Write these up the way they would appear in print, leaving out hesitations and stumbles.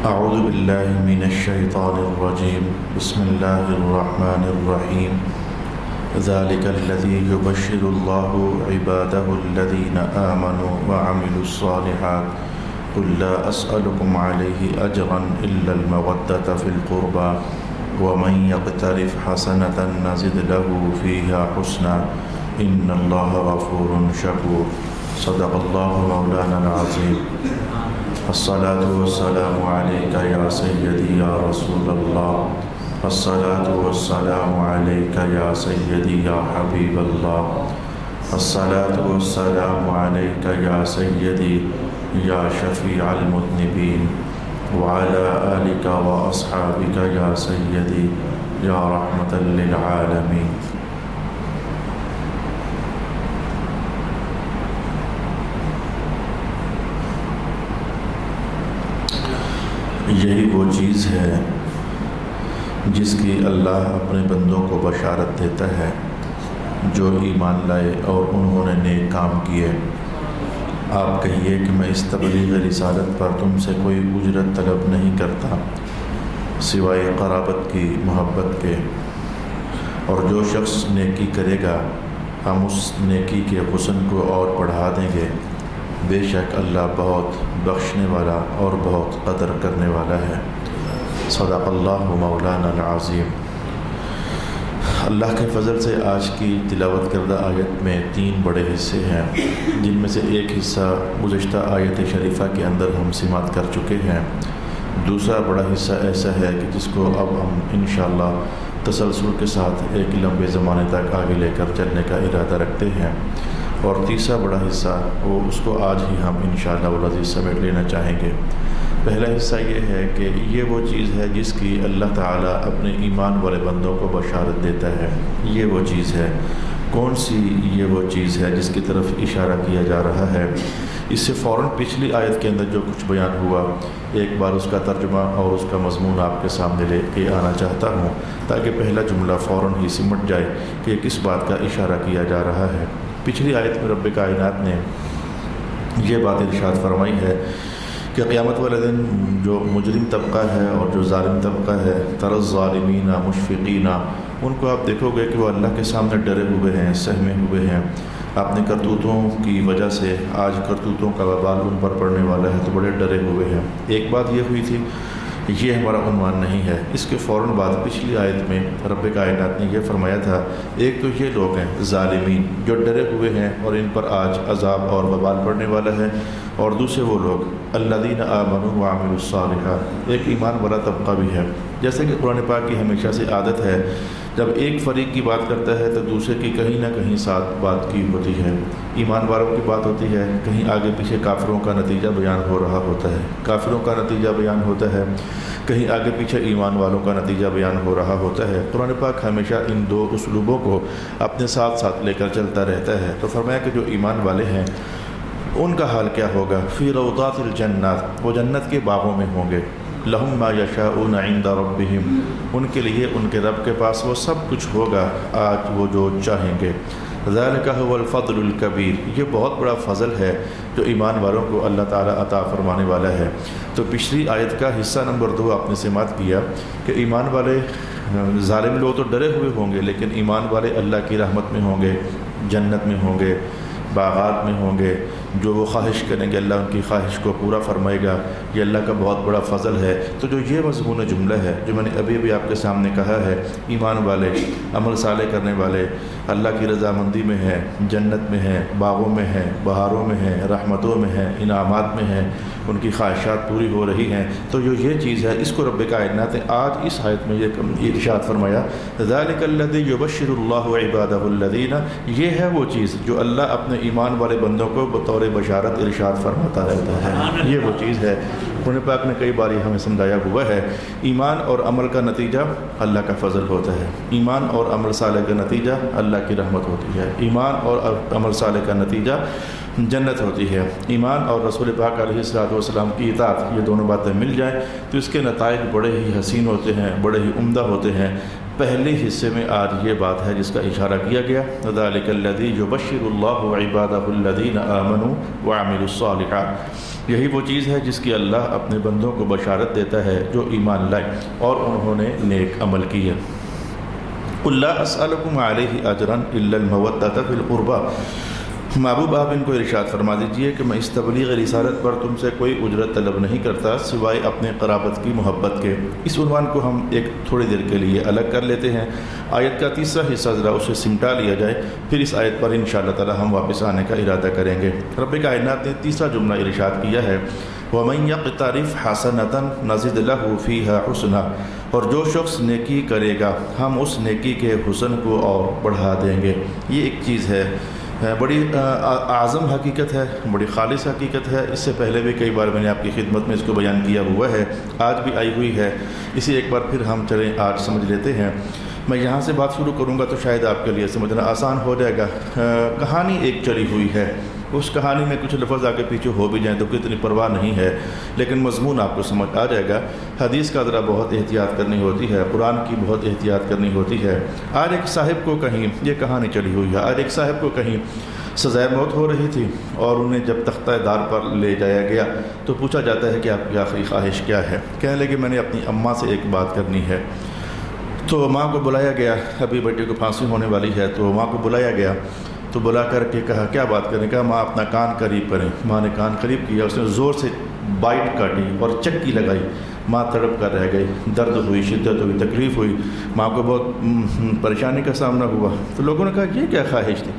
اعوذ باللہ من الشیطان الرجیم بسم اللہ الرحمن الرحیم ذلک الذی یبشر اللہ عبادہ الذین آمنوا وعملوا الصالحات قل لا اسألکم علیہ اجرا الا المودۃ فی القربى ومن یقترف حسنۃ نزد له فیہا حسنا ان اللہ غفور شکور صدق اللہ مولانا العظیم الصلاة والسلام علیکہ یا سیدی یا رسول اللہ الصلاة والسلام علیکہ یا سیدی یا حبیب اللہ الصلاة والسلام علیکہ یا سیدی یا شفیع المذنبین وعلی آلکہ واصحابکہ یا سیدی یا رحمۃ للعالمین۔ یہی وہ چیز ہے جس کی اللہ اپنے بندوں کو بشارت دیتا ہے جو ایمان لائے اور انہوں نے نیک کام کیے۔ آپ کہیے کہ میں اس تبلیغ رسالت پر تم سے کوئی اجرت طلب نہیں کرتا سوائے قرابت کی، محبت کے، اور جو شخص نیکی کرے گا ہم اس نیکی کے حسن کو اور بڑھا دیں گے۔ بے شک اللہ بہت بخشنے والا اور بہت قدر کرنے والا ہے۔ صدق اللہ مولانا العظیم۔ اللہ کے فضل سے آج کی تلاوت کردہ آیت میں 3 بڑے حصے ہیں، جن میں سے ایک حصہ گزشتہ آیت شریفہ کے اندر ہم سماعت کر چکے ہیں۔ دوسرا بڑا حصہ ایسا ہے کہ جس کو اب ہم انشاءاللہ تسلسل کے ساتھ ایک لمبے زمانے تک آگے لے کر چلنے کا ارادہ رکھتے ہیں، اور تیسرا بڑا حصہ وہ اس کو آج ہی ہم انشاءاللہ والعزیز سمیٹ لینا چاہیں گے۔ پہلا حصہ یہ ہے کہ یہ وہ چیز ہے جس کی اللہ تعالیٰ اپنے ایمان والے بندوں کو بشارت دیتا ہے۔ یہ وہ چیز ہے، کون سی یہ وہ چیز ہے جس کی طرف اشارہ کیا جا رہا ہے؟ اس سے فوراً پچھلی آیت کے اندر جو کچھ بیان ہوا، ایک بار اس کا ترجمہ اور اس کا مضمون آپ کے سامنے لے کے آنا چاہتا ہوں تاکہ پہلا جملہ فوراً ہی سمٹ جائے کہ کس بات کا اشارہ کیا جا رہا ہے۔ پچھلی آیت میں رب کائنات نے یہ بات ارشاد فرمائی ہے کہ قیامت والے دن جو مجرم طبقہ ہے اور جو ظالم طبقہ ہے، تر الظالمین مشفقین، ان کو آپ دیکھو گے کہ وہ اللہ کے سامنے ڈرے ہوئے ہیں، سہمے ہوئے ہیں۔ اپنے کرتوتوں کی وجہ سے آج کرتوتوں کا وبال ان پر پڑنے والا ہے تو بڑے ڈرے ہوئے ہیں۔ ایک بات یہ ہوئی تھی، یہ ہمارا عنوان نہیں ہے۔ اس کے فوراً بعد پچھلی آیت میں رب کائنات نے یہ فرمایا تھا، ایک تو یہ لوگ ہیں ظالمین جو ڈرے ہوئے ہیں اور ان پر آج عذاب اور وبال پڑنے والا ہے، اور دوسرے وہ لوگ الذین آمنوا وعملوا الصالحات، ایک ایمان والا طبقہ بھی ہے۔ جیسے کہ قرآن پاک کی ہمیشہ سے عادت ہے، جب ایک فریق کی بات کرتا ہے تو دوسرے کی کہیں نہ کہیں ساتھ بات کی ہوتی ہے۔ ایمان والوں کی بات ہوتی ہے، کہیں آگے پیچھے کافروں کا نتیجہ بیان ہو رہا ہوتا ہے، کافروں کا نتیجہ بیان ہوتا ہے، کہیں آگے پیچھے ایمان والوں کا نتیجہ بیان ہو رہا ہوتا ہے۔ قرآن پاک ہمیشہ ان دو اسلوبوں کو اپنے ساتھ ساتھ لے کر چلتا رہتا ہے۔ تو فرمایا کہ جو ایمان والے ہیں ان کا حال کیا ہوگا؟ فی روضات الجنات، وہ جنت کے باغوں میں ہوں گے۔ لہم ما یشاؤون عند ربہم، ان کے لیے ان کے رب کے پاس وہ سب کچھ ہوگا آج وہ جو چاہیں گے۔ ذالک هو الفضل الکبیر، یہ بہت بڑا فضل ہے جو ایمان والوں کو اللہ تعالیٰ عطا فرمانے والا ہے۔ تو پچھلی آیت کا حصہ نمبر 2 آپ نے سماعت کیا کہ ایمان والے، ظالم لوگ تو ڈرے ہوئے ہوں گے لیکن ایمان والے اللہ کی رحمت میں ہوں گے، جنت میں ہوں گے، باغات میں ہوں گے، جو وہ خواہش کریں گے اللہ ان کی خواہش کو پورا فرمائے گا۔ یہ اللہ کا بہت بڑا فضل ہے۔ تو جو یہ مضمون جملہ ہے جو میں نے ابھی آپ کے سامنے کہا ہے، ایمان والے، عمل صالح کرنے والے اللہ کی رضامندی میں ہیں، جنت میں ہیں، باغوں میں ہیں، بہاروں میں ہیں، رحمتوں میں ہیں، انعامات میں ہیں، ان کی خواہشات پوری ہو رہی ہیں۔ تو جو یہ چیز ہے اس کو رب کائنات نے آج اس آیت میں یہ ارشاد فرمایا، ذالک الذی یبشر اللہ عبادہ الذین، یہ ہے وہ چیز جو اللہ اپنے ایمان والے بندوں کو بطور بشارت ارشاد فرماتا رہتا ہے۔ یہ وہ چیز ہے، قرآن پاک نے کئی بار ہمیں سمجھایا ہوا ہے، ایمان اور عمل کا نتیجہ اللہ کا فضل ہوتا ہے، ایمان اور عمل صالح کا نتیجہ اللہ کی رحمت ہوتی ہے، ایمان اور عمل صالح کا نتیجہ جنت ہوتی ہے۔ ایمان اور رسول پاک علیہ الصلوۃ والسلام کی اطاعت، یہ دونوں باتیں مل جائیں تو اس کے نتائج بڑے ہی حسین ہوتے ہیں، بڑے ہی عمدہ ہوتے ہیں۔ پہلے حصے میں آج یہ بات ہے جس کا اشارہ کیا گیا، ذَلِكَ الَّذِي يُبَشِّرُ اللَّهُ عِبَادَهُ الَّذِينَ آمَنُوا وَعَمِلُوا الصَّالِحَاتِ، یہی وہ چیز ہے جس کی اللہ اپنے بندوں کو بشارت دیتا ہے جو ایمان لائے اور انہوں نے نیک عمل کیا۔ قُل لَا أَسْأَلُكُمْ عَلَيْهِ أَجْرًا إِلَّا الْمَوَدَّةَ فِي الْقُرْبَى، محبوب آپ ان کو ارشاد فرما دیجئے کہ میں اس تبلیغ رسالت پر تم سے کوئی اجرت طلب نہیں کرتا سوائے اپنے قرابت کی محبت کے۔ اس عنوان کو ہم ایک تھوڑی دیر کے لیے الگ کر لیتے ہیں۔ آیت کا تیسرا حصہ ذرا اسے سمٹا لیا جائے، پھر اس آیت پر انشاءاللہ تعالی ہم واپس آنے کا ارادہ کریں گے۔ رب کائنات نے تیسرا جملہ ارشاد کیا ہے، وَمَن يَقْتَرِفْ حَسَنَةً نَزِدْ لَهُ فِيهَا حُسْنًا، اور جو شخص نیکی کرے گا ہم اس نیکی کے حسن کو اور بڑھا دیں گے۔ یہ ایک چیز ہے، بڑی اعظم حقیقت ہے، بڑی خالص حقیقت ہے۔ اس سے پہلے بھی کئی بار میں نے آپ کی خدمت میں اس کو بیان کیا ہوا ہے، آج بھی آئی ہوئی ہے، اسی ایک بار پھر ہم چلیں آج سمجھ لیتے ہیں۔ میں یہاں سے بات شروع کروں گا تو شاید آپ کے لیے سمجھنا آسان ہو جائے گا۔ کہانی ایک چلی ہوئی ہے، اس کہانی میں کچھ لفظ آگے پیچھے ہو بھی جائیں تو اتنی پرواہ نہیں ہے، لیکن مضمون آپ کو سمجھ آ جائے گا۔ حدیث کا ذرا بہت احتیاط کرنی ہوتی ہے، قرآن کی بہت احتیاط کرنی ہوتی ہے۔ آج ایک صاحب کو کہیں، یہ کہانی چلی ہوئی ہے، آج ایک صاحب کو کہیں سزائے موت ہو رہی تھی اور انہیں جب تختہ دار پر لے جایا گیا تو پوچھا جاتا ہے کہ آپ کی آخری خواہش کیا ہے؟ کہنے لگے میں نے اپنی اماں سے ایک بات کرنی ہے۔ تو ماں کو بلایا گیا، ابھی بیٹے کو پھانسی ہونے والی ہے، تو ماں کو بلایا گیا، تو بلا کر کے کہا کیا بات کریں؟ کہا ماں اپنا کان قریب کریں۔ ماں نے کان قریب کیا، اس نے زور سے بائٹ کاٹی اور چکی لگائی، ماں تڑپ کر رہ گئی، درد ہوئی، شدت ہوئی، تکلیف ہوئی، ماں کو بہت پریشانی کا سامنا ہوا۔ تو لوگوں نے کہا یہ کیا خواہش تھی،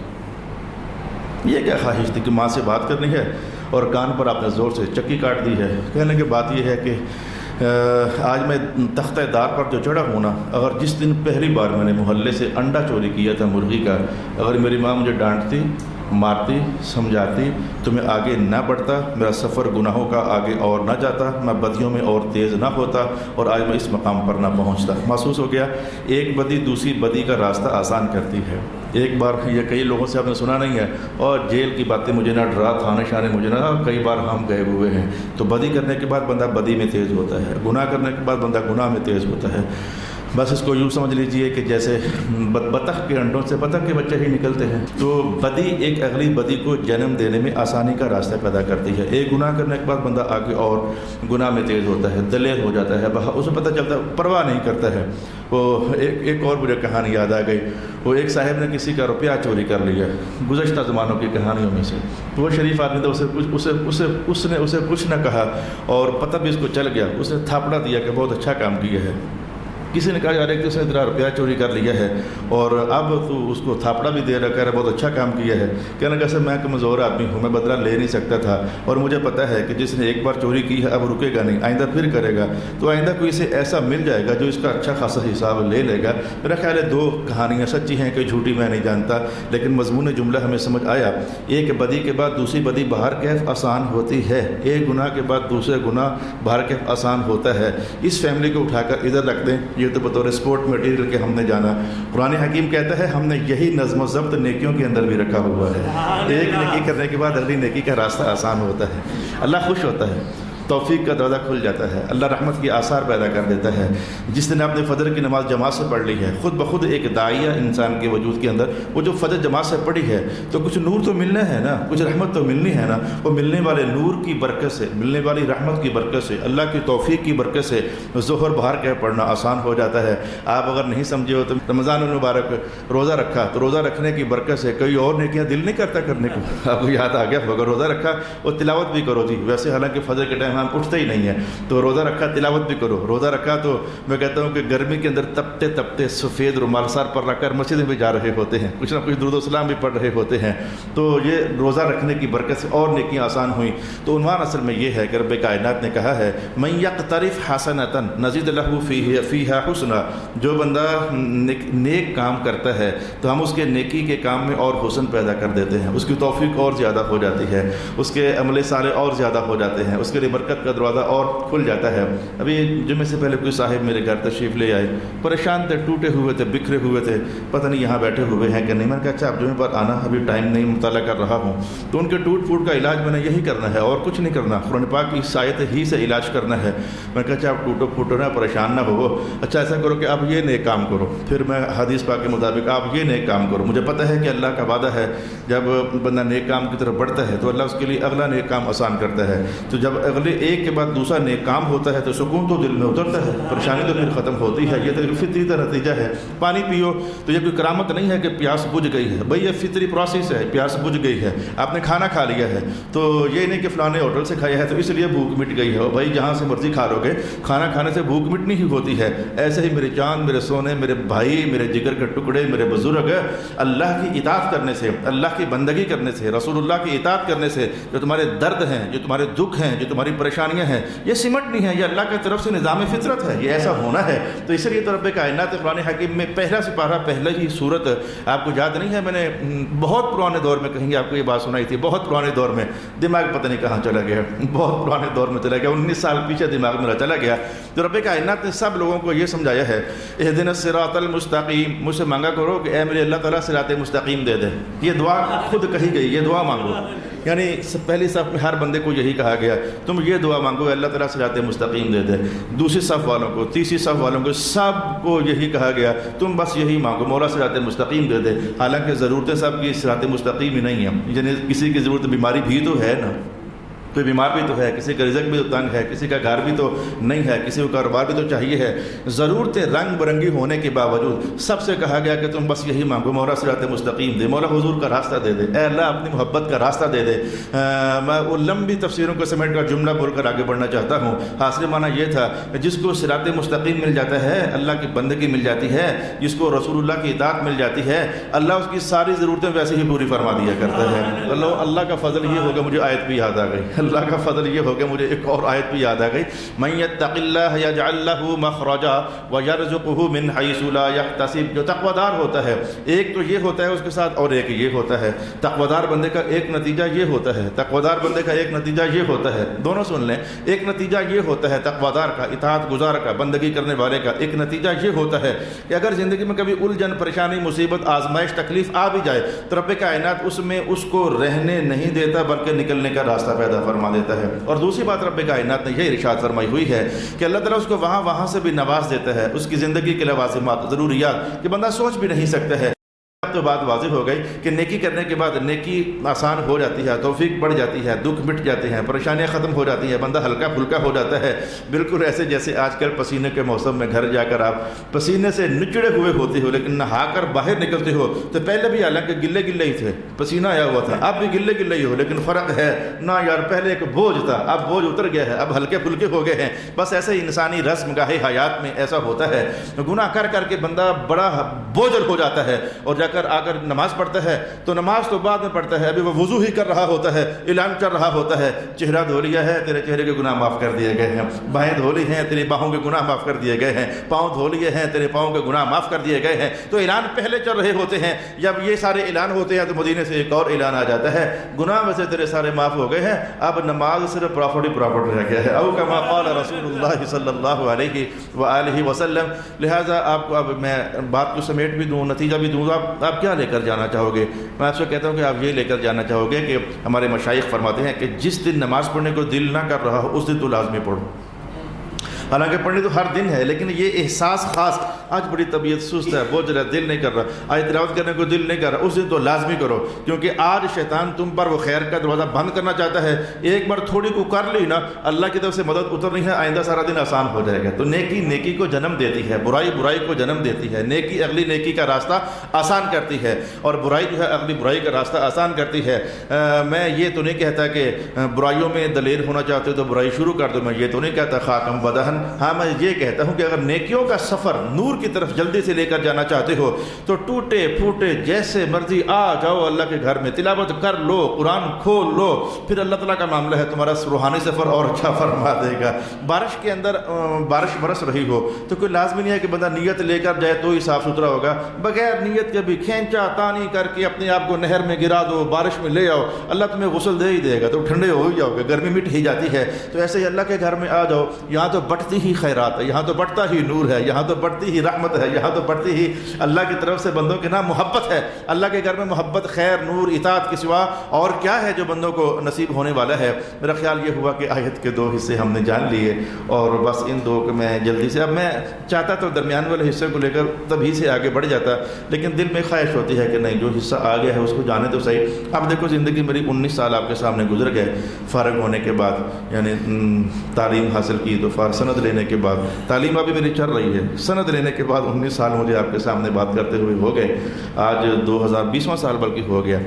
یہ کیا خواہش تھی کہ ماں سے بات کرنی ہے اور کان پر آپ نے زور سے چکی کاٹ دی ہے؟ کہنے کی بات یہ ہے کہ آج میں تختہ دار پر جو چڑھا ہوں نا، اگر جس دن پہلی بار میں نے محلے سے انڈا چوری کیا تھا مرغی کا، اگر میری ماں مجھے ڈانٹتی، مارتی، سمجھاتی تو میں آگے نہ بڑھتا، میرا سفر گناہوں کا آگے اور نہ جاتا، میں بدیوں میں اور تیز نہ ہوتا اور آج میں اس مقام پر نہ پہنچتا۔ محسوس ہو گیا ایک بدی دوسری بدی کا راستہ آسان کرتی ہے۔ ایک بار یہ کئی لوگوں سے آپ نے سنا نہیں ہے، اور جیل کی باتیں مجھے نہ ڈرا، تھانے شانے مجھے نہ، کئی بار ہم گئے ہوئے ہیں۔ تو بدی کرنے کے بعد بندہ بدی میں تیز ہوتا ہے، گناہ کرنے کے بعد بندہ گناہ میں تیز ہوتا ہے۔ بس اس کو یوں سمجھ لیجئے کہ جیسے بطخ کے انڈوں سے بطخ کے بچے ہی نکلتے ہیں، تو بدی ایک اگلی بدی کو جنم دینے میں آسانی کا راستہ پیدا کرتی ہے۔ ایک گناہ کرنے کے بعد بندہ آگے اور گناہ میں تیز ہوتا ہے، دلیر ہو جاتا ہے، اسے پتہ چلتا ہے، پرواہ نہیں کرتا ہے۔ وہ ایک اور مجھے کہانی یاد آ گئی، وہ ایک صاحب نے کسی کا روپیہ چوری کر لیا، گزشتہ زمانوں کی کہانیوں میں سے۔ تو وہ شریف آدمی تھا، اس نے اسے کچھ نہ کہا اور پتہ بھی اس کو چل گیا، اس نے تھاپڑا دیا کہ بہت اچھا کام کیا ہے۔ کسی نے کہا یار ایک اس نے تیرا روپیہ چوری کر لیا ہے اور اب تو اس کو تھاپڑا بھی دے رکھا ہے، بہت اچھا کام کیا ہے۔ کہنا کیسے میں کمزور آدمی ہوں، میں بدلہ لے نہیں سکتا تھا، اور مجھے پتہ ہے کہ جس نے ایک بار چوری کی ہے اب رکے گا نہیں، آئندہ پھر کرے گا، تو آئندہ کوئی اسے ایسا مل جائے گا جو اس کا اچھا خاصا حساب لے لے گا۔ میرا خیال ہے دو کہانیاں سچی ہیں کہ جھوٹی میں نہیں جانتا، لیکن مضمون جملہ ہمیں سمجھ آیا۔ ایک بدی کے بعد دوسری بدی باہر کیف آسان ہوتی ہے، ایک گناہ کے بعد دوسرے گناہ باہر کیف آسان ہوتا ہے۔ اس فیملی کو اٹھا کر ادھر رکھ دیں، یہ تو بطور سپورٹ مٹیریل کے ہم نے جانا۔ قرآن حکیم کہتا ہے ہم نے یہی نظم و ضبط نیکیوں کے اندر بھی رکھا ہوا ہے۔ ایک نیکی کرنے کے بعد اگلی نیکی کا راستہ آسان ہوتا ہے، اللہ خوش ہوتا ہے، توفیق کا دروازہ کھل جاتا ہے، اللہ رحمت کی آثار پیدا کر دیتا ہے۔ جس دن آپ نے فجر کی نماز جماعت سے پڑھ لی ہے، خود بخود ایک داعیہ انسان کے وجود کے اندر، وہ جو فجر جماعت سے پڑھی ہے تو کچھ نور تو ملنا ہے نا، کچھ رحمت تو ملنی ہے نا۔ وہ ملنے والے نور کی برکت سے، ملنے والی رحمت کی برکت سے، اللہ کی توفیق کی برکت سے ظہر باہر کے پڑھنا آسان ہو جاتا ہے۔ آپ اگر نہیں سمجھے ہو تو رمضان المبارک روزہ رکھا تو روزہ رکھنے کی برکت سے کئی اور نیکیاں دل نہیں کرتا کرنے کو، آپ کو یاد آ گیا ہوگا، روزہ رکھا اور تلاوت بھی کرو تھی، ویسے حالانکہ فجر کے ٹائم ہم اٹھتے ہی نہیں ہے، تو روزہ رکھا تلاوت بھی کرو۔ روزہ رکھا تو میں کہتا ہوں کہ گرمی کے اندر تپتے تپتے سفید رومال سر پر رکھ کر مسجد میں جا رہے ہوتے ہیں، کچھ نہ کچھ درود و سلام بھی پڑھ رہے ہوتے ہیں، تو یہ روزہ رکھنے کی برکت سے اور نیکیاں آسان ہوئیں۔ تو عنوان اصل میں یہ ہے کہ رب کائنات نے کہا ہے من یقترف حسنۃ نزد لہ فیہا حسنا، جو بندہ نیک کام کرتا ہے تو ہم اس کے نیکی کے کام میں اور حسن پیدا کر دیتے ہیں، اس کی توفیق اور زیادہ ہو جاتی ہے، اس کے عمل صالح اور زیادہ ہو جاتے ہیں، اس کے لیے برکت برکت کا دروازہ اور کھل جاتا ہے۔ ابھی جمعے سے پہلے کوئی صاحب میرے گھر تشریف لے آئے، پریشان تھے، ٹوٹے ہوئے تھے، بکھرے ہوئے تھے، پتہ نہیں یہاں بیٹھے ہوئے ہیں کہ نہیں۔ میں نے کہا اچھا آپ جمعے پر آنا، ابھی ٹائم نہیں، مطالعہ کر رہا ہوں۔ تو ان کے ٹوٹ پھوٹ کا علاج میں نے یہی کرنا ہے اور کچھ نہیں کرنا، قرآن پاک کی اس آیت ہی سے علاج کرنا ہے۔ میں نے کہا اچھا آپ ٹوٹو پھوٹو نہ، پریشان نہ ہو، اچھا ایسا کرو کہ آپ یہ نیک کام کرو، پھر میں حدیث پاک کے مطابق آپ یہ نیک کام کرو۔ مجھے پتہ ہے کہ اللہ کا وعدہ ہے جب بندہ نیک کام کی طرف بڑھتا ہے تو اللہ اس کے لیے اگلا نیک کام آسان کرتا ہے۔ تو جب اگلے ایک کے بعد دوسرا نیک کام ہوتا ہے تو سکون تو دل میں اترتا ہے، پریشانی تو پھر ختم ہوتی ہے۔ یہ تو فطری کا نتیجہ ہے۔ پانی پیو تو یہ کوئی کرامت نہیں ہے کہ پیاس بجھ گئی ہے، بھئی یہ فطری پروسیس ہے، پیاس بجھ گئی ہے۔ آپ نے کھانا کھا لیا ہے تو یہ نہیں کہ فلانے ہوٹل سے کھایا ہے تو اس لیے بھوک مٹ گئی ہے، بھائی جہاں سے مرضی کھا لو گے، کھانا کھانے سے بھوک مٹنی ہی ہوتی ہے۔ ایسے ہی میرے جان، میرے سونے، میرے بھائی، میرے جگر کے ٹکڑے، میرے بزرگ، اللہ کی اطاعت کرنے سے، اللہ کی بندگی کرنے سے، رسول اللہ کی اطاعت کرنے سے جو تمہارے درد ہیں، جو تمہارے دکھ ہیں، جو تمہاری پریشانیاں ہیں، یہ سمٹنی ہے، یہ اللہ کی طرف سے نظام فطرت ہے، یہ ایسا ہونا ہے۔ تو اس لیے تو رب کائنات قرآن حکیم میں پہلا سپارہ، پہلا ہی سورت، آپ کو یاد نہیں ہے، میں نے بہت پرانے دور میں کہیں آپ کو یہ بات سنائی تھی، بہت پرانے دور میں، دماغ پتہ نہیں کہاں چلا گیا، بہت پرانے دور میں چلا گیا، 19 سال پیچھے دماغ میرا چلا گیا۔ تو رب کائنات نے سب لوگوں کو یہ سمجھایا ہے، اہدنا الصراط المستقیم، مجھ سے مانگا کرو کہ اے میرے اللہ تعالیٰ صراط مستقیم دے دے۔ یہ دعا خود کہی گئی، یہ دعا مانگو، یعنی پہلی صف میں ہر بندے کو یہی کہا گیا، تم یہ دعا مانگو اللہ تعالیٰ صراط مستقیم دے دے۔ دوسری صف والوں کو، تیسری صف والوں کو، سب کو یہی کہا گیا تم بس یہی مانگو، مولا صراط مستقیم دے دے۔ حالانکہ ضرورتیں سب کی صراط مستقیم ہی نہیں ہیں، یعنی کسی کی ضرورت بیماری بھی تو ہے نا، کوئی بیمار بھی تو ہے، کسی کا رزق بھی تو تنگ ہے، کسی کا گھر بھی تو نہیں ہے، کسی کو کاروبار بھی تو چاہیے ہے۔ ضرورتیں رنگ برنگی ہونے کے باوجود سب سے کہا گیا کہ تم بس یہی مانگو، مولا صراط مستقیم دے، مولا حضور کا راستہ دے دے، اے اللہ اپنی محبت کا راستہ دے دے۔ میں وہ لمبی تفسیروں کو سمیٹ کر جملہ بول کر آگے بڑھنا چاہتا ہوں۔ حاصل معنی یہ تھا کہ جس کو صراط مستقیم مل جاتا ہے، اللہ کی بندگی مل جاتی ہے، جس کو رسول اللہ کی اطاعت مل جاتی ہے، اللہ اس کی ساری ضرورتیں ویسے ہی پوری فرما دیا کرتا ہے۔ اللہ کا فضل یہ ہوگا، مجھے آیت بھی یاد آ گئی، اللہ کا فضل یہ ہو گیا، مجھے ایک اور آیت بھی یاد آ گئی، من یتق اللہ یجعل لہ مخرجا ویرزقہ من حیث لا یحتسب۔ جو تقوی دار ہوتا ہے، ایک تو یہ ہوتا ہے اس کے ساتھ، اور ایک یہ ہوتا ہے، تقوی دار بندے کا ایک نتیجہ یہ ہوتا ہے، تقوی دار بندے کا ایک نتیجہ یہ ہوتا ہے، دونوں سن لیں، ایک نتیجہ یہ ہوتا ہے تقوی دار کا، اطاعت گزار کا، بندگی کرنے والے کا، ایک نتیجہ یہ ہوتا ہے کہ اگر زندگی میں کبھی الجھن، پریشانی، مصیبت، آزمائش، تکلیف آ بھی جائے تو رب کائنات اس میں اس کو رہنے نہیں دیتا بلکہ نکلنے کا راستہ پیدا فرما دیتا ہے۔ اور دوسری بات رب کائنات نے یہ ارشاد فرمائی ہوئی ہے کہ اللہ تعالیٰ اس کو وہاں سے بھی نواز دیتا ہے، اس کی زندگی کے لوازمات، ضروریات کہ بندہ سوچ بھی نہیں سکتا ہے۔ اب تو بات واضح ہو گئی کہ نیکی کرنے کے بعد نیکی آسان ہو جاتی ہے، توفیق بڑھ جاتی ہے، دکھ مٹ جاتے ہیں، پریشانیاں ختم ہو جاتی ہیں، بندہ ہلکا پھلکا ہو جاتا ہے، بالکل ایسے جیسے آج کل پسینے کے موسم میں گھر جا کر آپ پسینے سے نچڑے ہوئے ہوتے ہو، لیکن نہا کر باہر نکلتے ہو تو پہلے بھی حالانکہ گلے گلے ہی تھے، پسینہ آیا ہوا تھا، اب بھی گلے گلے ہی ہو، لیکن فرق ہے نا یار، پہلے ایک بوجھ تھا، اب بوجھ اتر گیا ہے، اب ہلکے پھلکے ہو گئے ہیں۔ بس ایسے انسانی رسم گاہے حیات میں ایسا ہوتا ہے، گناہ کر کر کے بندہ بڑا بوجھل ہو جاتا ہے، اور جا کر آ کر نماز پڑھتا ہے تو نماز تو بعد میں پڑھتا ہے، ابھی وہ وضو ہی کر رہا ہوتا ہے، اعلان کر رہا ہوتا ہے، چہرہ دھو لیا ہے، تیرے چہرے کے گناہ معاف کر دیے گئے ہیں، بائیں دھو لی ہیں، تیری باہوں کے گناہ معاف کر دیے گئے ہیں، پاؤں دھو لیے ہیں، تیرے پاؤں کے گناہ معاف کر دیے گئے ہیں۔ تو اعلان پہلے چل رہے ہوتے ہیں، جب یہ سارے اعلان ہوتے ہیں تو مدینے سے ایک اور اعلان آ جاتا ہے، گناہ میں سے تیرے سارے معاف ہو گئے ہیں، اب نماز صرف پراپرٹی رہ گیا ہے، او کما قال رسول اللہ صلی اللہ علیہ وآلہ وسلم۔ لہٰذا آپ کو اب میں بات کو سمیٹ بھی دوں، نتیجہ بھی دوں، آپ کیا لے کر جانا چاہو گے؟ میں آپ سے کہتا ہوں کہ آپ یہ لے کر جانا چاہو گے کہ ہمارے مشائخ فرماتے ہیں کہ جس دن نماز پڑھنے کو دل نہ کر رہا ہو اس دن تو لازمی پڑھو۔ حالانکہ پڑھنی تو ہر دن ہے، لیکن یہ احساس خاص، آج بڑی طبیعت سست ہے، بوجھ رہا، دل نہیں کر رہا، آج تلاوت کرنے کو دل نہیں کر رہا، اس دن تو لازمی کرو، کیونکہ آج شیطان تم پر وہ خیر کا دروازہ بند کرنا چاہتا ہے، ایک بار تھوڑی کو کر لی نا، اللہ کی طرف سے مدد اترنی ہے، آئندہ سارا دن آسان ہو جائے گا۔ تو نیکی نیکی کو جنم دیتی ہے، برائی برائی کو جنم دیتی ہے، نیکی اگلی نیکی کا راستہ آسان کرتی ہے، اور برائی جو ہے اگلی برائی کا راستہ آسان کرتی ہے۔ میں یہ تو نہیں کہتا کہ برائیوں میں دلیر ہونا چاہتے ہو تو برائی شروع کر دو، میں یہ تو نہیں کہتا خاکم بدہن ہاں میں یہ کہتا ہوں کہ اگر نیکیوں کا سفر نور کی طرف جلدی سے لے کر جانا چاہتے ہو تو ٹوٹے پھوٹے جیسے مرضی آ جاؤ اللہ کے گھر میں، تلاوت کر لو، قرآن کھول لو، پھر اللہ تعالیٰ کا معاملہ ہے تمہارا روحانی سفر اور اچھا فرما دے گا۔ بارش کے اندر بارش برس رہی ہو تو کوئی لازمی نہیں ہے کہ بندہ نیت لے کر جائے تو ہی صاف ستھرا ہوگا، بغیر نیت کے بھی کھینچا تانی کر کے اپنے آپ کو نہر میں گرا دو، بارش میں لے آؤ، اللہ تمہیں غسل دے ہی دے گا، تو ٹھنڈے ہو ہی جاؤ گے، گرمی مٹ ہی جاتی ہے۔ تو ایسے ہی اللہ کے گھر میں آ جاؤ، یہاں تو بڑھتی ہی خیرات ہے، یہاں تو بڑھتا ہی نور ہے، یہاں تو بڑھتی ہی رحمت ہے، یہاں تو بڑھتی ہی اللہ کی طرف سے بندوں کے نام محبت ہے۔ اللہ کے گھر میں محبت، خیر، نور، اطاعت کے سوا اور کیا ہے جو بندوں کو نصیب ہونے والا ہے؟ میرا خیال یہ ہوا کہ آیت کے 2 حصے ہم نے جان لیے، اور بس ان 2 کو میں جلدی سے، اب میں چاہتا تو درمیان والے حصے کو لے کر تبھی سے آگے بڑھ جاتا، لیکن دل میں خواہش ہوتی ہے کہ نہیں، جو حصہ آ گیا ہے اس کو جانے تو صحیح۔ اب دیکھو زندگی میری 19 سال آپ کے سامنے گزر گئے، فارغ ہونے کے بعد، یعنی تعلیم حاصل کی تو سند لینے کے بعد، تعلیم ابھی میری چل رہی ہے، سند لینے کے بعد 19 سال مجھے آپ کے سامنے بات کرتے ہوئے ہو گئے، آج 2020واں سال بلکہ ہو گیا۔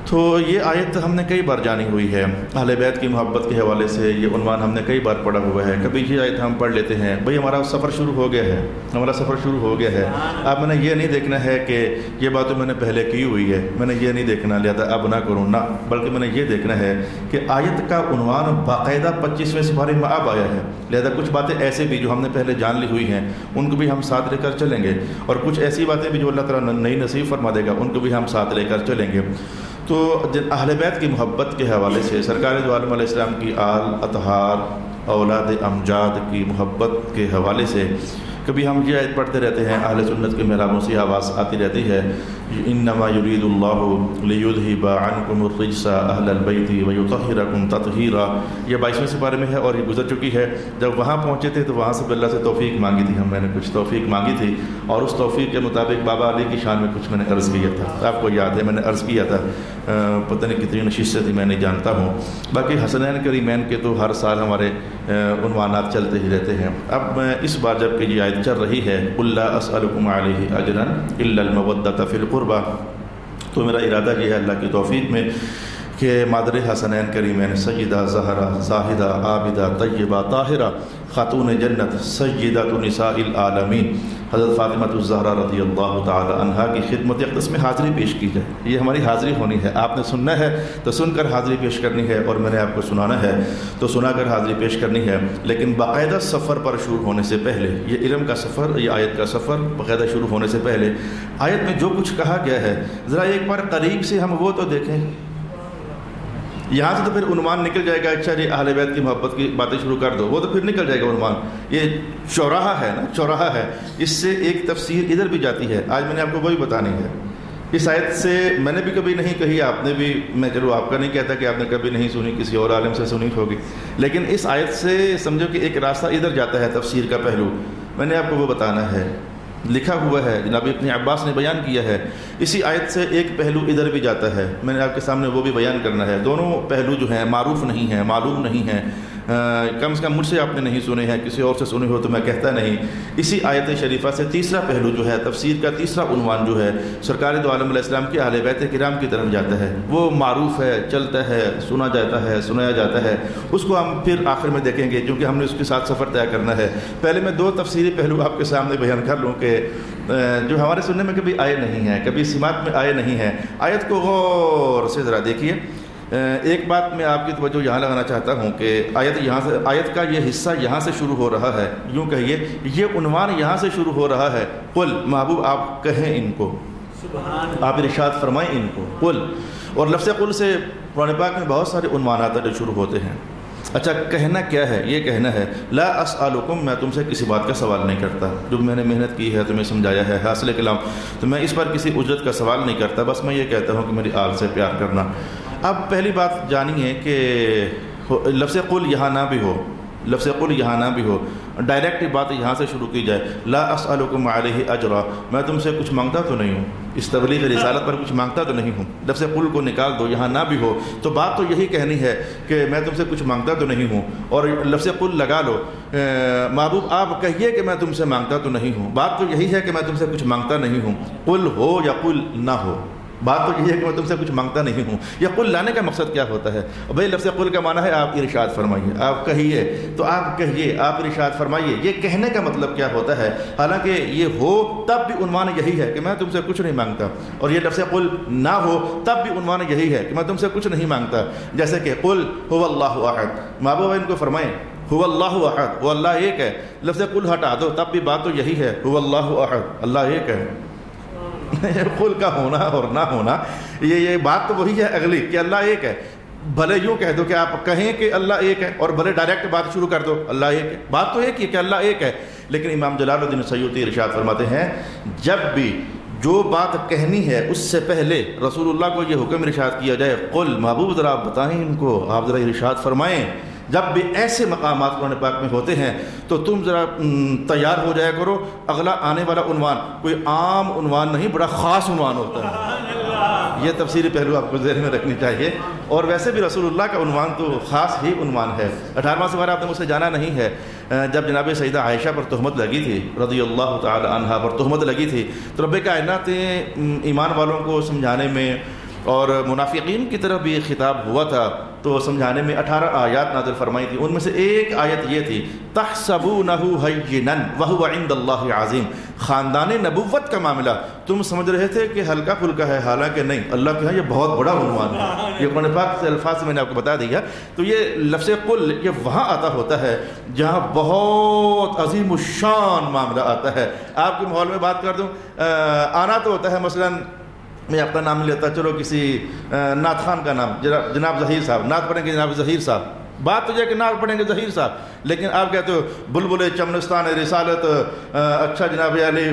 تو یہ آیت ہم نے کئی بار جانی ہوئی ہے، اہل بیت کی محبت کے حوالے سے یہ عنوان ہم نے کئی بار پڑھا ہوا ہے۔ کبھی یہ آیت ہم پڑھ لیتے ہیں، بھئی ہمارا سفر شروع ہو گیا ہے، ہمارا سفر شروع ہو گیا ہے۔ اب میں نے یہ نہیں دیکھنا ہے کہ یہ بات تو میں نے پہلے کی ہوئی ہے، میں نے یہ نہیں دیکھنا لہذا اب نہ کروں، نہ، بلکہ میں نے یہ دیکھنا ہے کہ آیت کا عنوان باقاعدہ 25ویں سپارے میں اب آیا ہے، لہذا کچھ باتیں ایسے بھی جو ہم نے پہلے جان لی ہوئی ہیں ان کو بھی ہم ساتھ لے کر چلیں گے، اور کچھ ایسی باتیں بھی جو اللہ تعالیٰ نئی نصیب فرما دے گا ان کو بھی ہم ساتھ لے کر چلیں گے۔ تو اہل بیت کی محبت کے حوالے سے، سرکار دو عالم علیہ السلام کی آل اطہار، اولاد امجاد کی محبت کے حوالے سے کبھی ہم یہ آیت پڑھتے رہتے ہیں، اہل سنت کے محرابوں سے آواز آتی رہتی ہے، انما یرید اللہ لیذھب عنکم الرجس اہل البیت ویطہرکم تطہیرا۔ یہ 22ویں سپارے میں ہے اور یہ گزر چکی ہے۔ جب وہاں پہنچے تھے تو وہاں سے اللہ سے توفیق مانگی تھی، میں نے کچھ توفیق مانگی تھی، اور اس توفیق کے مطابق بابا علی کی شان میں کچھ میں نے عرض کیا تھا، آپ کو یاد ہے میں نے عرض کیا تھا، پتہ نہیں کتنی نشست تھی میں نہیں جانتا ہوں۔ باقی حسنین کریمین کے تو ہر سال ہمارے عنوانات چلتے ہی رہتے ہیں۔ اب اس بار جب کہ یہ آیت چل رہی ہے، قل لا اسألکم علیہ اجرا الا المودۃ فی القربى، تو میرا ارادہ یہ ہے اللہ کی توفیق میں کہ مادر حسنین کریمین سیدہ زہرا زاہدہ عابدہ طیبہ طاہرہ خاتون جنت سیدۃ نساء العالمین حضرت فاطمہ الزہرا رضی اللہ تعالی عنہا کی خدمت اقدس میں حاضری پیش کی جائے۔ یہ ہماری حاضری ہونی ہے، آپ نے سننا ہے تو سن کر حاضری پیش کرنی ہے، اور میں نے آپ کو سنانا ہے تو سنا کر حاضری پیش کرنی ہے، لیکن باقاعدہ سفر پر شروع ہونے سے پہلے، یہ علم کا سفر، یہ آیت کا سفر باقاعدہ شروع ہونے سے پہلے آیت میں جو کچھ کہا گیا ہے ذرا ایک بار قریب سے ہم وہ تو دیکھیں۔ یہاں سے تو پھر عنوان نکل جائے گا، اچھا جی اہل بیت کی محبت کی باتیں شروع کر دو، وہ تو پھر نکل جائے گا عنوان۔ یہ چوراہا ہے نا، چوراہا ہے، اس سے ایک تفسیر ادھر بھی جاتی ہے، آج میں نے آپ کو وہی بتانی ہے۔ اس آیت سے میں نے بھی کبھی نہیں کہی، آپ نے بھی، میں چلو آپ کا نہیں کہتا کہ آپ نے کبھی نہیں سنی، کسی اور عالم سے سنی ہوگی، لیکن اس آیت سے سمجھو کہ ایک راستہ ادھر جاتا ہے، تفسیر کا پہلو میں نے آپ کو وہ بتانا ہے، لکھا ہوا ہے، جناب ابن عباس نے بیان کیا ہے۔ اسی آیت سے ایک پہلو ادھر بھی جاتا ہے، میں نے آپ کے سامنے وہ بھی بیان کرنا ہے۔ دونوں پہلو جو ہیں معروف نہیں ہیں، معلوم نہیں ہیں، کم سے کم مجھ سے آپ نے نہیں سنے ہیں، کسی اور سے سنے ہو تو میں کہتا نہیں۔ اسی آیت شریفہ سے تیسرا پہلو جو ہے، تفسیر کا تیسرا عنوان جو ہے، سرکار دو عالم علیہ السلام کے اہل بیت کرام کی طرف جاتا ہے، وہ معروف ہے، چلتا ہے، سنا جاتا ہے، سنایا جاتا ہے، اس کو ہم پھر آخر میں دیکھیں گے کیونکہ ہم نے اس کے ساتھ سفر طے کرنا ہے۔ پہلے میں 2 تفسیری پہلو آپ کے سامنے بیان کر لوں کہ جو ہمارے سننے میں کبھی آئے نہیں ہیں، کبھی سماعت میں آئے نہیں ہیں۔ آیت کو غور سے ذرا دیکھیے۔ ایک بات میں آپ کی توجہ یہاں لگانا چاہتا ہوں کہ آیت کا یہ حصہ یہاں سے شروع ہو رہا ہے، یوں کہیے یہ عنوان یہاں سے شروع ہو رہا ہے، قل، محبوب آپ کہیں ان کو، آپ ارشاد فرمائیں ان کو، قل۔ اور لفظ قل سے قرآن پاک میں بہت سارے عنوانات جو شروع ہوتے ہیں۔ اچھا کہنا کیا ہے؟ یہ کہنا ہے لا اسألکم، میں تم سے کسی بات کا سوال نہیں کرتا، جو میں نے محنت کی ہے تمہیں سمجھایا ہے، حاصل کلام، تو میں اس پر کسی اجرت کا سوال نہیں کرتا، بس میں یہ کہتا ہوں کہ میری آل سے پیار کرنا۔ اب پہلی بات جانیے کہ لفظ قل یہاں نہ بھی ہو، لفظ قل یہاں نہ بھی ہو، ڈائریکٹ بات یہاں سے شروع کی جائے، لا اسألکم علیہ اجرا، میں تم سے کچھ مانگتا تو نہیں ہوں، اس تبلیغ رسالت پر کچھ مانگتا تو نہیں ہوں، لفظ قل کو نکال دو، یہاں نہ بھی ہو تو بات تو یہی کہنی ہے کہ میں تم سے کچھ مانگتا تو نہیں ہوں، اور لفظ قل لگا لو، محبوب آپ کہیے کہ میں تم سے مانگتا تو نہیں ہوں، بات تو یہی ہے کہ میں تم سے کچھ مانگتا نہیں ہوں، قل ہو یا قل نہ ہو، بات تو یہ ہے کہ میں تم سے کچھ مانگتا نہیں ہوں. یہ قل لانے کا مقصد کیا ہوتا ہے؟ بھائی لفظ قل کا معنی ہے آپ ارشاد فرمائیے، آپ کہیے، تو آپ کہیے، آپ ارشاد فرمائیے. یہ کہنے کا مطلب کیا ہوتا ہے؟ حالانکہ یہ ہو تب بھی عنوان یہی ہے کہ میں تم سے کچھ نہیں مانگتا، اور یہ لفظ قل نہ ہو تب بھی عنوان یہی ہے کہ میں تم سے کچھ نہیں مانگتا. جیسے کہ قل هو اللہ احد، ماں باپ ان کو فرمائیں هو اللہ احد، وہ اللہ ایک ہے. لفظ قل ہٹا دو تب بھی بات تو یہی ہے، هو اللہ احد، اللہ ایک ہے. قل کا ہونا اور نہ ہونا یہ بات تو وہی ہے اگلی کہ اللہ ایک ہے. بھلے یوں کہہ دو کہ آپ کہیں کہ اللہ ایک ہے، اور بھلے ڈائریکٹ بات شروع کر دو اللہ ایک ہے، بات تو ایک ہی کہ اللہ ایک ہے. لیکن امام جلال الدین سیوطی ارشاد فرماتے ہیں جب بھی جو بات کہنی ہے اس سے پہلے رسول اللہ کو یہ حکم ارشاد کیا جائے قل، محبوب ذرا آپ بتائیں ان کو، آپ ذرا ارشاد فرمائیں. جب بھی ایسے مقامات قرآن پاک میں ہوتے ہیں تو تم ذرا تیار ہو جایا کرو. اگلا آنے والا عنوان کوئی عام عنوان نہیں، بڑا خاص عنوان ہوتا ہے. یہ تفصیلی پہلو آپ کو ذہن میں رکھنی چاہیے. اور ویسے بھی رسول اللہ کا عنوان تو خاص ہی عنوان ہے. 18واں سوال آپ نے مجھ سے جانا نہیں ہے. جب جناب سیدہ عائشہ پر تہمت لگی تھی رضی اللہ تعالی عنہا پر تہمت لگی تھی تو رب کائنات ایمان والوں کو سمجھانے میں اور منافقین کی طرف بھی خطاب ہوا تھا تو سمجھانے میں 18 آیات نازل فرمائی تھی. ان میں سے ایک آیت یہ تھی تحسبونہ ہینا وہو عند اللہ عظیم. خاندان نبوت کا معاملہ تم سمجھ رہے تھے کہ ہلکا پھلکا ہے، حالانکہ نہیں، اللہ کے ہاں یہ بہت بڑا عنوان ہے. یہ قرآن پاک سے الفاظ سے میں نے آپ کو بتا دیا. تو یہ لفظ قل یہ وہاں آتا ہوتا ہے جہاں بہت عظیم الشان معاملہ آتا ہے. آپ کے ماحول میں بات کر دوں، آنا تو ہوتا ہے مثلاً میں آپ کا نام لیتا، چلو کسی نعت خان کا نام، جناب ظہیر صاحب، نعت پڑھیں گے جناب ظہیر صاحب. بات تو یہ کہ نعت پڑھیں گے ظہیر صاحب، لیکن آپ کہتے ہو بلبل چمنستان رسالت، اچھا جناب علی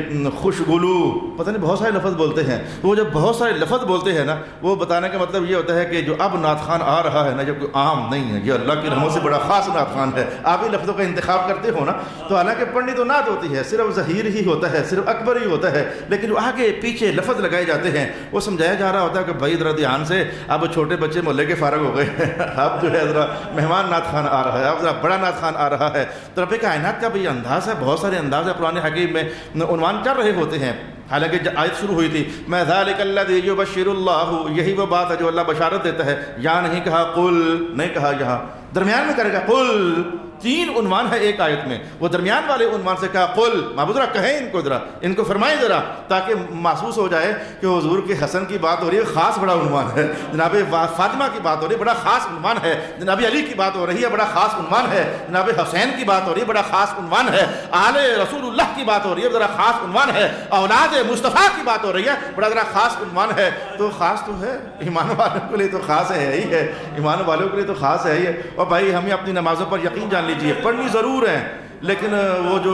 خوشگلو، پتہ نہیں بہت سارے لفظ بولتے ہیں. وہ جب بہت سارے لفظ بولتے ہیں نا، وہ بتانے کا مطلب یہ ہوتا ہے کہ جو اب نعت خان آ رہا ہے نا، جب کوئی عام نہیں ہے، یہ اللہ کی رحمت سے بڑا خاص نعت خان ہے. آپ ہی لفظوں کا انتخاب کرتے ہو نا، تو حالانکہ پڑھنی تو نعت ہوتی ہے، صرف ظہیر ہی ہوتا ہے، صرف اکبر ہی ہوتا ہے، لیکن جو آگے پیچھے لفظ لگائے جاتے ہیں وہ سمجھایا جا رہا ہوتا ہے کہ بھائی ذرا دھیان سے، اب چھوٹے بچے محلے کے فارغ ہو گئے ہیں، اب جو ہے ذرا مہمان نعت خان آ رہا ہے، اب ذرا بڑا نعت خان آ رہا ہے. تو رب کائنات کا بھی انداز ہے، بہت سارے انداز ہے قرآن حکیم میں عنوان چل رہے ہوتے ہیں. حالانکہ جب آیت شروع ہوئی تھی میں ذالک الذی یبشر اللہ، یہی وہ بات ہے جو اللہ بشارت دیتا ہے. یہاں نہیں کہا قل، نہیں کہا، یہاں درمیان میں کرے گا قل. 3 عنوان ہے ایک آیت میں، وہ درمیان والے عنوان سے کہا قل، محبوب ذرا کہیں ان کو، ذرا ان کو فرمائیں ذرا، تاکہ محسوس ہو جائے کہ حضور کے حسن کی بات ہو رہی ہے، خاص بڑا عنوان ہے. جناب فاطمہ کی بات ہو رہی ہے، بڑا خاص عنوان ہے. جناب علی کی بات ہو رہی ہے، بڑا خاص عنوان ہے. جناب حسین کی بات ہو رہی ہے، بڑا خاص عنوان ہے. آل رسول اللہ کی بات ہو رہی ہے، ذرا خاص عنوان ہے. اولاد مصطفیٰ کی بات ہو رہی ہے، بڑا ذرا خاص عنوان ہے. تو خاص تو ہے، ایمان والوں کے لیے تو خاص ہے ہی ہے، ایمان والوں کے لیے تو خاص ہے ہی ہے. اور بھائی ہمیں اپنی نمازوں پر یقین جان لیجیے، پڑھنی ضرور ہے، لیکن وہ جو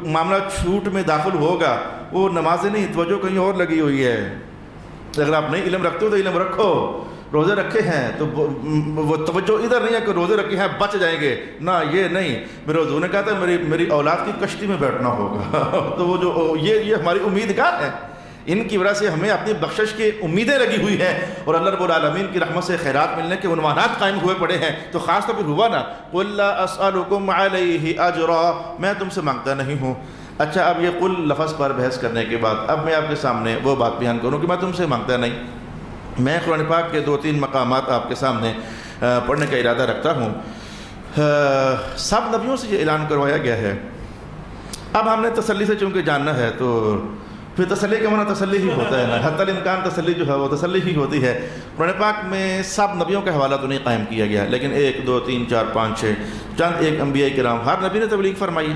معاملہ چھوٹ میں داخل ہوگا وہ نمازیں نہیں، توجہ کہیں اور لگی ہوئی ہے. اگر آپ نہیں علم رکھتے ہو تو علم رکھو. روزے رکھے ہیں تو وہ توجہ ادھر نہیں ہے کہ روزے رکھے ہیں بچ جائیں گے، نہ یہ نہیں. میرے حضور نے کہا تھا میری اولاد کی کشتی میں بیٹھنا ہوگا. تو وہ جو یہ ہماری امیدگار ہے، ان کی وجہ سے ہمیں اپنی بخشش کی امیدیں لگی ہوئی ہیں، اور اللہ رب العالمین کی رحمت سے خیرات ملنے کے عنوانات قائم ہوئے پڑے ہیں. تو خاص طور پر ہوا نا قل لا اسألکم علیہ اجرا، میں تم سے مانگتا نہیں ہوں. اچھا اب یہ قل لفظ پر بحث کرنے کے بعد اب میں آپ کے سامنے وہ بات بیان کروں کہ میں تم سے مانگتا نہیں. میں قرآن پاک کے 2-3 مقامات آپ کے سامنے پڑھنے کا ارادہ رکھتا ہوں. سب نبیوں سے یہ اعلان کروایا گیا ہے. اب ہم نے تسلی سے چونکہ جاننا ہے تو پھر تسلی کا معنی تسلی ہی ہوتا ہے نا، حتی الامکان تسلی جو ہے وہ تسلی ہی ہوتی ہے. قرآن پاک میں سب نبیوں کا حوالہ تو نہیں قائم کیا گیا، لیکن 1 2 3 4 5 6 چند ایک انبیاء کرام، ہر نبی نے تبلیغ فرمائی،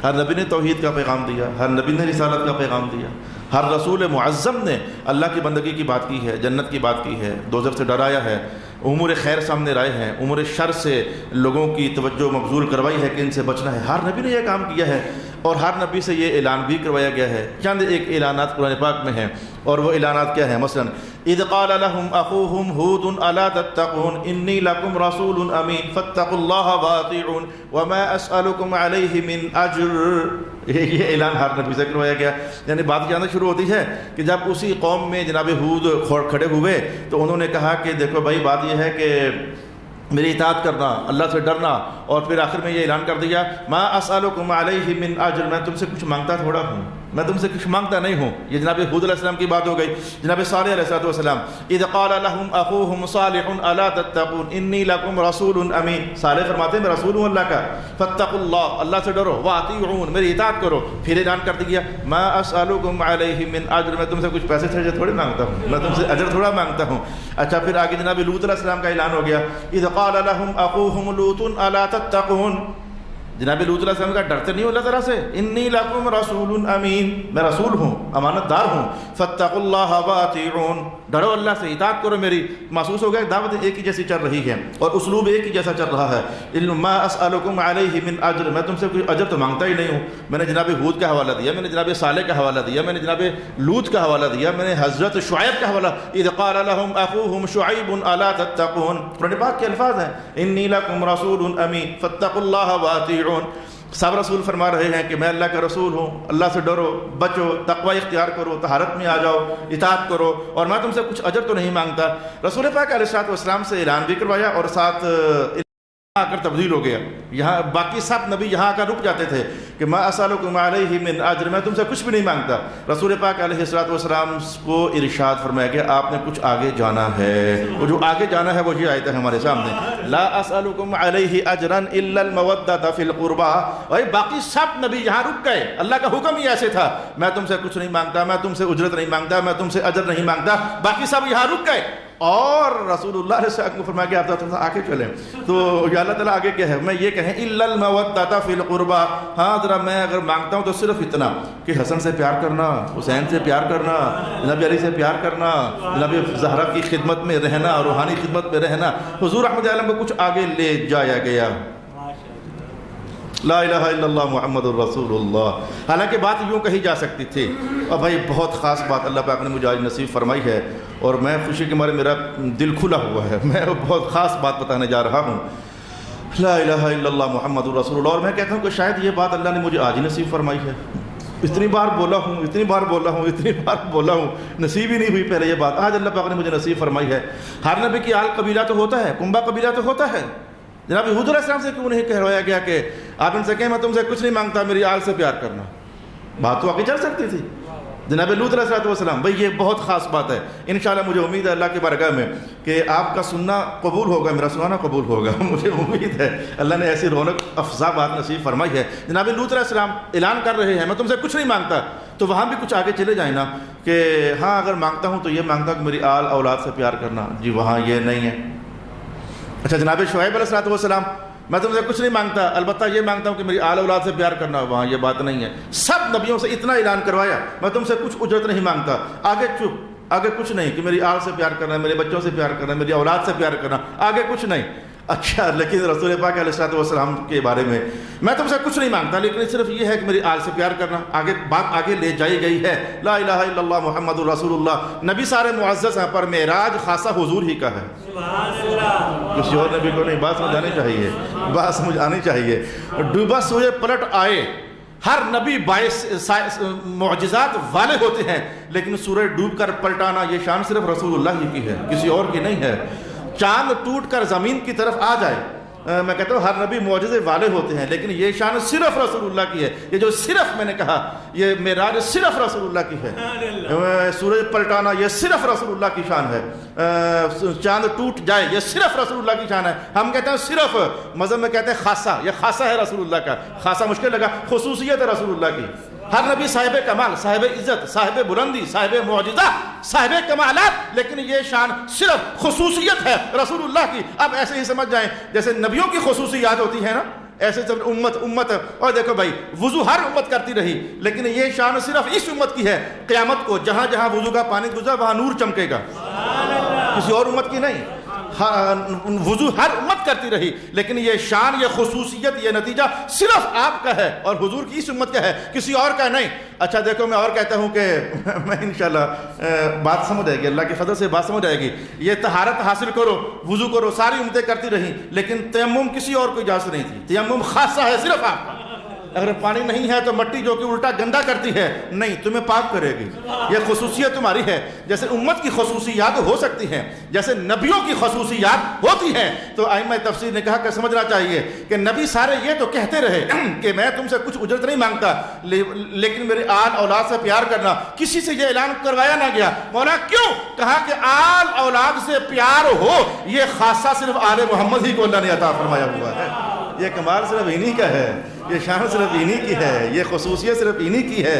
ہر نبی نے توحید کا پیغام دیا، ہر نبی نے رسالت کا پیغام دیا. ہر رسول معظم نے اللہ کی بندگی کی بات کی ہے، جنت کی بات کی ہے، دوزخ سے ڈرایا ہے، امور خیر سامنے لائے ہیں، امور شر سے لوگوں کی توجہ مبذول کروائی ہے کہ ان سے بچنا ہے. ہر نبی نے یہ کام کیا ہے، اور ہر نبی سے یہ اعلان بھی کروایا گیا ہے. چند ایک اعلانات قرآن پاک میں ہیں، اور وہ اعلانات کیا ہیں؟ مثلا اذ قال لهم اخوهم هود الا تتقون انی لکم رسول امین فاتقوا اللہ واطیعون وما اسألکم علیہ من اجر. یہ اعلان ہر نبی سے کروایا گیا. یعنی بات جاننا شروع ہوتی ہے کہ جب اسی قوم میں جناب ہود کھڑے ہوئے تو انہوں نے کہا کہ دیکھو بھائی بات یہ ہے کہ میری اطاعت کرنا، اللہ سے ڈرنا، اور پھر آخر میں یہ اعلان کر دیا ما اسألکم علیہ من اجر، میں تم سے کچھ مانگتا تھوڑا ہوں. میں تم سے کچھ مانگتا نہیں ہوں. یہ جناب ہود علیہ السلام کی بات ہو گئی. جناب صالح علیہ السلام اذ قال لهم اخوهم صالح الا تتقون انی لکم رسول امین. صالح فرماتے ہیں میں رسول ہوں اللہ کا. فاتقوا اللہ, اللہ سے ڈرو. واطیعون, میری اطاعت کرو. پھر اعلان کر دیا ما اسالکم علیہ من اجر, میں تم سے کچھ پیسے تھوڑے مانگتا ہوں, میں تم سے اجر تھوڑا مانگتا ہوں. اچھا پھر آگے جناب لوط علیہ السلام کا اعلان ہو گیا. اذ قال لهم اخوهم لوط الا تتقون. جناب لوط علیہ السلام کا ڈرتے نہیں ہو اللہ تعالیٰ سے. انی لکم رسول امین, میں رسول ہوں, امانت دار ہوں. فاتقوا اللہ واطیعون, ڈرو اللہ سے, اطاعت کرو میری. محسوس ہو گیا دعوت ایک ہی جیسی چل رہی ہے اور اسلوب ایک ہی جیسا چل رہا ہے. ما اسألکم علیہ من اجر, میں تم سے کوئی اجر تو مانگتا ہی نہیں ہوں. میں نے جناب ہود کا حوالہ دیا, میں نے جناب صالح کا حوالہ دیا, میں نے جناب لوط کا حوالہ دیا, میں نے حضرت شعیب کا حوالہ. اذ قال لهم اخوهم شعیب الا تتقون, قرآن پاک کے الفاظ ہیں انی لکم رسول امین فاتقوا اللہ واطیعون. سب رسول فرما رہے ہیں کہ میں اللہ کا رسول ہوں, اللہ سے ڈرو, بچو, تقوی اختیار کرو, طہارت میں آ جاؤ, اطاعت کرو, اور میں تم سے کچھ اجر تو نہیں مانگتا. رسول پاک علیہ الصلوۃ والسلام سے اعلان بھی کروایا اور ساتھ آ کر تبدیل ہو گیا. یہاں باقی سب نبی یہاں آ کر رک جاتے تھے کہ ما اسالکم علیہ من اجر, میں تم سے کچھ بھی نہیں مانگتا. رسول پاک علیہ الصلوۃ والسلام کو ارشاد فرمایا کہ آپ نے کچھ آگے جانا ہے. وہ جو آگے جانا ہے وہ یہ آیت ہے ہمارے سامنے, لا اسالکم علیہ اجرا الا المودۃ فی القربى. اور باقی سب نبی یہاں رک گئے. اللہ کا حکم ہی ایسے تھا, میں تم سے کچھ نہیں مانگتا, میں تم سے اجرت نہیں مانگتا, میں تم سے اجر نہیں مانگتا. باقی سب یہاں رک گئے اور رسول اللہ علیہ وسلم کو فرمایا کہ آپ تم سے آگے چلیں. تو یا اللہ تعالیٰ آگے کیا ہے, میں یہ کہیں الا المودۃ فی القربى. ہاں ذرا میں اگر مانگتا ہوں تو صرف اتنا کہ حسن سے پیار کرنا, حسین سے پیار کرنا, نبی علی سے پیار کرنا, نبی زہرا کی خدمت میں رہنا, روحانی خدمت میں رہنا. حضور احمد عالم کو کچھ آگے لے جایا گیا. لا الہ الا اللہ محمد الرسول اللہ. حالانکہ بات یوں کہی جا سکتی تھی, اور بھائی بہت خاص بات اللہ پاک نے مجھے آج نصیب فرمائی ہے اور میں خوشی کے مارے میرا دل کھلا ہوا ہے. میں بہت خاص بات بتانے جا رہا ہوں. لا الہ الا اللہ محمد الرسول اللہ. اور میں کہتا ہوں کہ شاید یہ بات اللہ نے مجھے آج ہی نصیب فرمائی ہے. اتنی بار بولا ہوں, اتنی بار بولا ہوں, اتنی بار بولا ہوں, نصیب ہی نہیں ہوئی پہلے یہ بات. آج اللہ پاک نے مجھے نصیب فرمائی ہے. ہر نبی کی آل قبیلہ تو ہوتا ہے, کنبہ قبیلہ تو ہوتا ہے. جناب حضور علیہ السلام سے کیوں نہیں کہوایا گیا کہ آپ ان سے کہیں میں تم سے کچھ نہیں مانگتا, میری آل سے پیار کرنا؟ بات تو آگے چل سکتی تھی. جناب لوط علیہ السلام, بھئی یہ بہت خاص بات ہے. انشاءاللہ مجھے امید ہے اللہ کی بارگاہ میں کہ آپ کا سننا قبول ہوگا, میرا سنانا قبول ہوگا. مجھے امید ہے اللہ نے ایسی رونق افزا بات نصیب فرمائی ہے. جناب لوط علیہ السلام اعلان کر رہے ہیں میں تم سے کچھ نہیں مانگتا, تو وہاں بھی کچھ آگے چلے جائیں نا کہ ہاں اگر مانگتا ہوں تو یہ مانگتا کہ میری آل اولاد سے پیار کرنا. جی وہاں یہ نہیں ہے. اچھا جناب شعیب علیہ السلام, میں تم سے کچھ نہیں مانگتا, البتہ یہ مانگتا ہوں کہ میری آل اولاد سے پیار کرنا. وہاں یہ بات نہیں ہے. سب نبیوں سے اتنا اعلان کروایا میں تم سے کچھ اجرت نہیں مانگتا. آگے چپ, آگے کچھ نہیں کہ میری آل سے پیار کرنا, میرے بچوں سے پیار کرنا, میری اولاد سے پیار کرنا, آگے کچھ نہیں. اچھا لیکن رسول پاک علیہ السلام کے بارے میں تم سے کچھ نہیں مانگتا, لیکن صرف یہ ہے کہ میری آل سے پیار کرنا. آگے بات آگے لے جائی گئی ہے. لا الہ الا اللہ محمد الرسول اللہ. نبی سارے معزز ہیں پر معراج خاصہ حضور ہی کا ہے. کسی اور نبی کو نہیں. بات سمجھ آنی چاہیے, بات سمجھ آنی چاہیے. ڈوبا سوئے پلٹ آئے. ہر نبی باعث معجزات والے ہوتے ہیں, لیکن سورج ڈوب کر پلٹانا یہ شان صرف رسول اللہ ہی کی ہے, کسی اور کی نہیں ہے. چاند ٹوٹ کر زمین کی طرف آ جائے, میں کہتا ہوں ہر نبی معجزے والے ہوتے ہیں, لیکن یہ شان صرف رسول اللہ کی ہے. یہ جو صرف میں نے کہا یہ معراج صرف رسول اللہ کی ہے. سورج پلٹانا یہ صرف رسول اللہ کی شان ہے. چاند ٹوٹ جائے یہ صرف رسول اللہ کی شان ہے. ہم کہتے ہیں صرف, مذہب میں کہتے ہیں خاصہ. یہ خاصہ ہے رسول اللہ کا. خاصہ مشکل لگا, خصوصیت ہے رسول اللہ کی. ہر نبی صاحب کمال, صاحب عزت, صاحب بلندی, صاحب معجزہ, صاحب کمالات, لیکن یہ شان صرف خصوصیت ہے رسول اللہ کی. اب ایسے ہی سمجھ جائیں جیسے نبیوں کی خصوصیات ہوتی ہیں نا, ایسے سب امت. اور دیکھو بھائی وضو ہر امت کرتی رہی, لیکن یہ شان صرف اس امت کی ہے. قیامت کو جہاں جہاں وضو کا پانی گزرا وہاں نور چمکے گا, کسی اور امت کی نہیں. وضو ہر امت کرتی رہی, لیکن یہ شان, یہ خصوصیت, یہ نتیجہ صرف آپ کا ہے اور حضور کی اس امت کا ہے, کسی اور کا نہیں. اچھا دیکھو میں اور کہتا ہوں کہ میں انشاءاللہ بات سمجھ آئے گی, اللہ کے فضل سے بات سمجھ آئے گی. یہ طہارت حاصل کرو, وضو کرو, ساری امتیں کرتی رہیں, لیکن تیمم کسی اور کو اجازت نہیں تھی. تیمم خاصہ ہے صرف آپ کا. اگر پانی نہیں ہے تو مٹی جو کہ الٹا گندا کرتی ہے نہیں، تمہیں پاک کرے گی. یہ خصوصیت تمہاری ہے. جیسے امت کی خصوصیات ہو سکتی ہیں، جیسے نبیوں کی خصوصیات ہوتی ہیں. تو ائمہ تفسیر نے کہا کہ سمجھنا چاہیے کہ نبی سارے یہ تو کہتے رہے کہ میں تم سے کچھ اجرت نہیں مانگتا، لیکن میرے آل اولاد سے پیار کرنا. کسی سے یہ اعلان کروایا نہ گیا. مولا کیوں؟ کہا کہ آل اولاد سے پیار ہو، یہ خاصہ صرف آل محمد ہی کو اللہ نے عطا فرمایا ہوا ہے. یہ کمال صرف انہی کا ہے، یہ شان صرف انہی کی ہے، یہ خصوصیت صرف انہی کی ہے،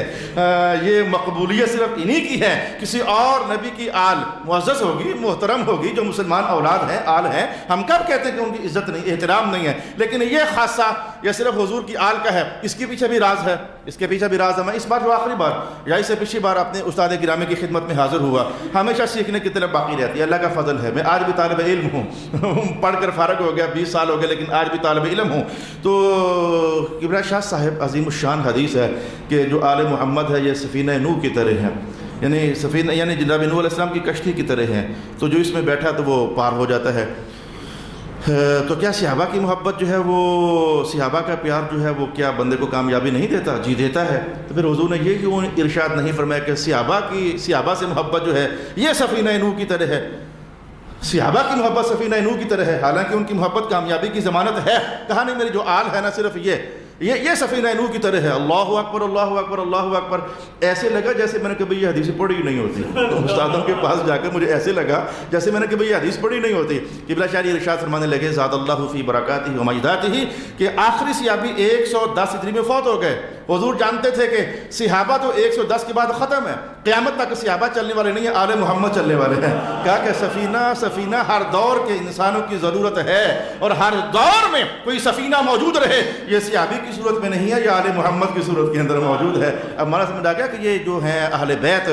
یہ مقبولیت صرف انہی کی ہے. کسی اور نبی کی آل معزز ہوگی، محترم ہوگی، جو مسلمان اولاد ہیں، آل ہیں. ہم کب کہتے ہیں کہ ان کی عزت نہیں، احترام نہیں ہے؟ لیکن یہ خاصہ یہ صرف حضور کی آل کا ہے. اس کے پیچھے بھی راز ہے، اس کے پیچھے بھی راز ہے. میں اس بار جو آخری بار یا اس سے پچھلی بار اپنے استاد گرامی کی خدمت میں حاضر ہوا، ہمیشہ سیکھنے کی طلب باقی رہتی ہے. اللہ کا فضل ہے، میں آج بھی طالب علم ہوں. پڑھ کر فارغ ہو گیا، 20 سال ہو گئے، لیکن آج بھی طالب علم ہوں. تو کبریہ شاہ صاحب عظیم الشان حدیث ہے کہ جو آل محمد ہے یہ سفینہ نوح کی طرح ہیں، یعنی سفینہ یعنی جناب نوح علیہ السلام کی کشتی کی طرح ہیں. تو جو اس میں بیٹھا تو وہ پار ہو جاتا ہے. تو کیا صحابہ کی محبت جو ہے وہ، صحابہ کا پیار جو ہے وہ کیا بندے کو کامیابی نہیں دیتا؟ جی دیتا ہے. تو پھر حضور نے یہ کیوں ارشاد نہیں فرمایا کہ صحابہ سے محبت جو ہے یہ سفینہ نوح کی طرح ہے؟ صحابہ کی محبت سفینہ نوح کی طرح ہے، حالانکہ ان کی محبت کامیابی کی ضمانت ہے. کہا نہیں میری جو آل ہے نا صرف یہ سفینہ نوح کی طرح ہے. اللہ اکبر اللہ اکبر اللہ اکبر. ایسے لگا جیسے میں نے کبھی یہ حدیث پڑھی نہیں ہوتی. تو استادوں کے پاس جا کر مجھے ایسے لگا جیسے میں نے کبھی یہ حدیث پڑھی نہیں ہوتی. قبلہ شاہ ارشاد فرمانے لگے زاد اللہ فی برکاتہ و مجداتہ کہ آخری صحابی 110 ہجری میں فوت ہو گئے. حضور جانتے تھے کہ صحابہ تو 110 کے بعد ختم ہے، قیامت تک صحابہ چلنے والے نہیں ہیں، آل محمد چلنے والے ہیں. کہا کہ سفینہ ہر دور کے انسانوں کی ضرورت ہے، اور ہر دور میں کوئی سفینہ موجود رہے. یہ صحابی کی صورت میں نہیں ہے، یہ آل محمد کی صورت کے اندر موجود ہے. اب ہمارا سمجھ آ گیا کہ یہ جو ہیں اہل بیت،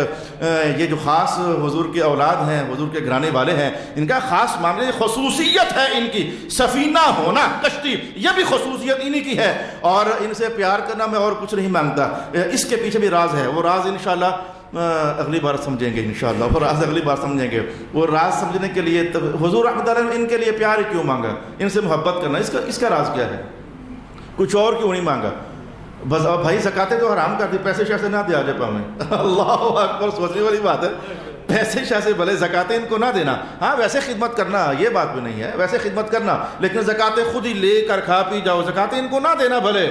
یہ جو خاص حضور کے اولاد ہیں، حضور کے گھرانے والے ہیں، ان کا خاص معاملے خصوصیت ہے ان کی سفینہ ہونا، کشتی، یہ بھی خصوصیت انہی کی ہے. اور ان سے پیار کرنا میں اور کچھ نہیں مانگتا. اس کے پیچھے بھی راز ہے، وہ راز انشاءاللہ اگلی بار سمجھیں گے انشاءاللہ. وہ راز اگلی بار سمجھیں گے. وہ راز سمجھنے کے لیے حضور رحمۃ اللہ نے ان کے لیے پیار کیوں مانگا، ان سے محبت کرنا، اس کا راز کیا ہے؟ کچھ اور کیوں نہیں مانگا؟ بس بھائی زکاتیں تو حرام کر دی، پیسے شاہ سے نہ دیا جائے پاؤں. اللہ اکبر، سوچنے والی بات ہے. پیسے شاہ سے بھلے زکاتیں ان کو نہ دینا، ہاں ویسے خدمت کرنا، یہ بات بھی نہیں ہے، ویسے خدمت کرنا، لیکن زکاتیں خود ہی لے کر کھا پی جاؤ. زکاتیں ان کو نہ دینا بھلے،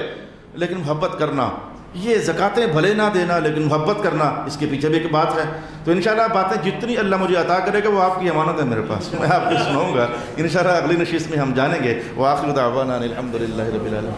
لیکن محبت کرنا. یہ زکاتیں بھلے نہ دینا لیکن محبت کرنا، اس کے پیچھے بھی ایک بات ہے. تو انشاءاللہ باتیں جتنی اللہ مجھے عطا کرے گا وہ آپ کی امانت ہے میرے پاس، میں آپ کو سناؤں گا انشاءاللہ. اگلی نشست میں ہم جانیں گے. وآخر دعوانا الحمدللہ رب العالمین.